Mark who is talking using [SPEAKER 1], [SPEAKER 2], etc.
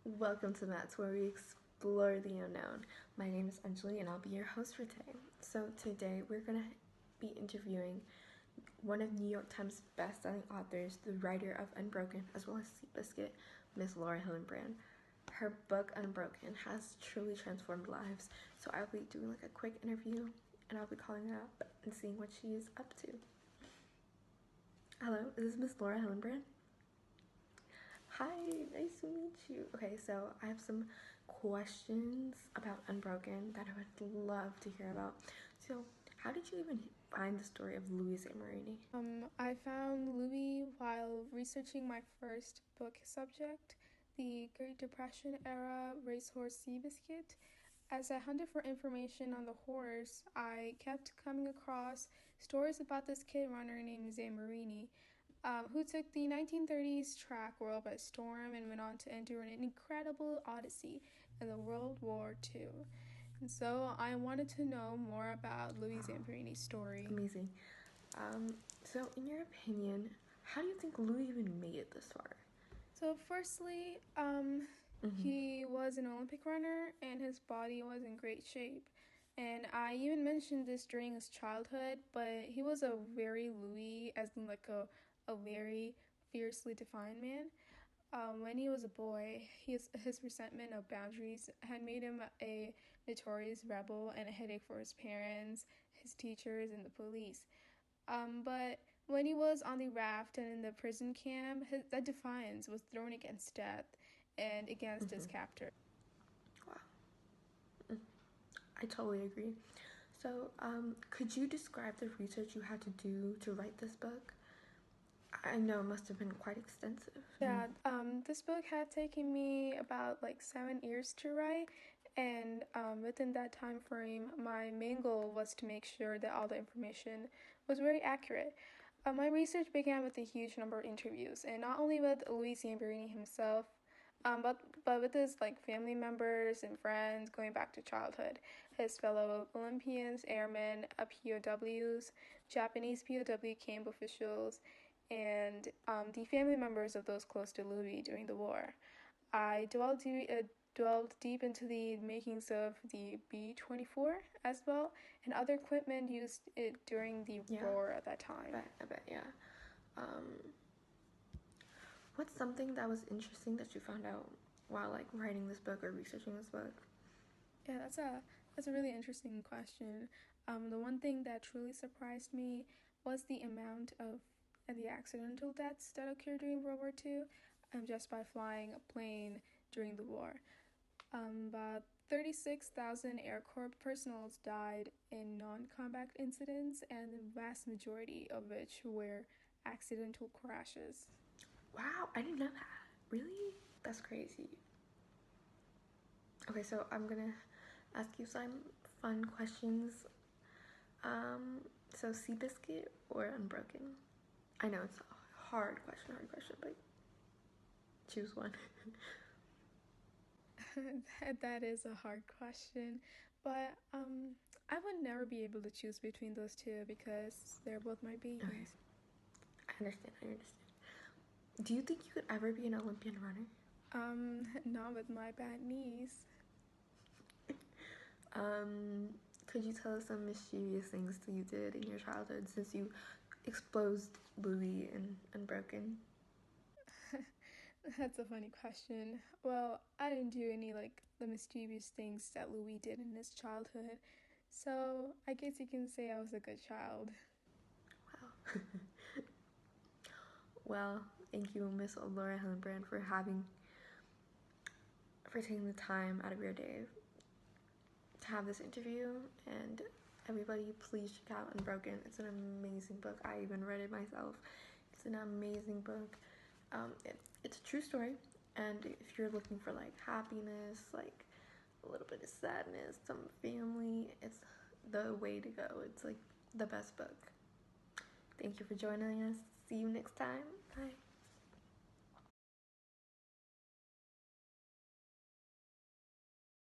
[SPEAKER 1] Welcome to Matt's, where we explore the unknown. My name is Anjali, and I'll be your host for today. So today we're gonna be interviewing one of New York Times best-selling authors, the writer of Unbroken, as well as Seabiscuit, Miss Laura Hillenbrand. Her book Unbroken has truly transformed lives. So I'll be doing like a quick interview, and I'll be calling her up and seeing what she is up to. Hello, is this Miss Laura Hillenbrand? Hi, nice to meet you. Okay, so I have some questions about Unbroken that I would love to hear about. So, how did you even find the story of Louis Zamperini?
[SPEAKER 2] I found Louis while researching my first book subject, the Great Depression era racehorse Seabiscuit. As I hunted for information on the horse, I kept coming across stories about this kid runner named Zamperini, who took the 1930s track world by storm and went on to endure an incredible odyssey in the World War II. And so I wanted to know more about Louis Zamperini's story.
[SPEAKER 1] Amazing. So, in your opinion, how do you think Louis even made it this far?
[SPEAKER 2] So, firstly, he was an Olympic runner and his body was in great shape. And I even mentioned this during his childhood, but he was a very Louis, as in like a very fiercely defined man. When he was a boy, his resentment of boundaries had made him a notorious rebel and a headache for his parents, his teachers, and the police. But when he was on the raft and in the prison camp, that defiance was thrown against death and against his captor.
[SPEAKER 1] Wow, I totally agree. So, could you describe the research you had to do to write this book? I know it must have been quite extensive.
[SPEAKER 2] Yeah, this book had taken me about like 7 years to write, and within that time frame, my main goal was to make sure that all the information was very accurate. My research began with a huge number of interviews, and not only with Louis Zamperini himself, but with his like family members and friends going back to childhood, his fellow Olympians, airmen, POWs, Japanese POW camp officials, and the family members of those close to Louis during the war. I dwelled deep into the makings of the B-24 as well and other equipment used during the
[SPEAKER 1] Yeah,
[SPEAKER 2] war at that time.
[SPEAKER 1] I bet, yeah. Um, what's something that was interesting that you found out while like writing this book or researching this book?
[SPEAKER 2] Yeah, that's a really interesting question. The one thing that truly surprised me was the amount of the accidental deaths that occurred during World War II, just by flying a plane during the war. About 36,000 Air Corps personnel died in non-combat incidents, and the vast majority of which were accidental crashes.
[SPEAKER 1] Wow, I didn't know that. Really? That's crazy. Okay, so I'm gonna ask you some fun questions. So Seabiscuit or Unbroken? I know it's a hard question, but choose one.
[SPEAKER 2] That is a hard question, but I would never be able to choose between those two because they're both my
[SPEAKER 1] Okay,
[SPEAKER 2] babies.
[SPEAKER 1] I understand. Do you think you could ever be an Olympian runner?
[SPEAKER 2] Not with my bad knees.
[SPEAKER 1] Could you tell us some mischievous things that you did in your childhood since you exposed Louis and Unbroken?
[SPEAKER 2] That's a funny question. Well, I didn't do any like the mischievous things that Louis did in his childhood, so I guess you can say I was a good child.
[SPEAKER 1] Wow. Well, thank you, Miss Laura Hillenbrand, for taking the time out of your day to have this interview. And everybody, please check out Unbroken. It's an amazing book. I even read it myself. It's an amazing book. It's a true story, and if you're looking for like happiness, like a little bit of sadness, some family, it's the way to go. It's like the best book. Thank you for joining us. See you next time. Bye.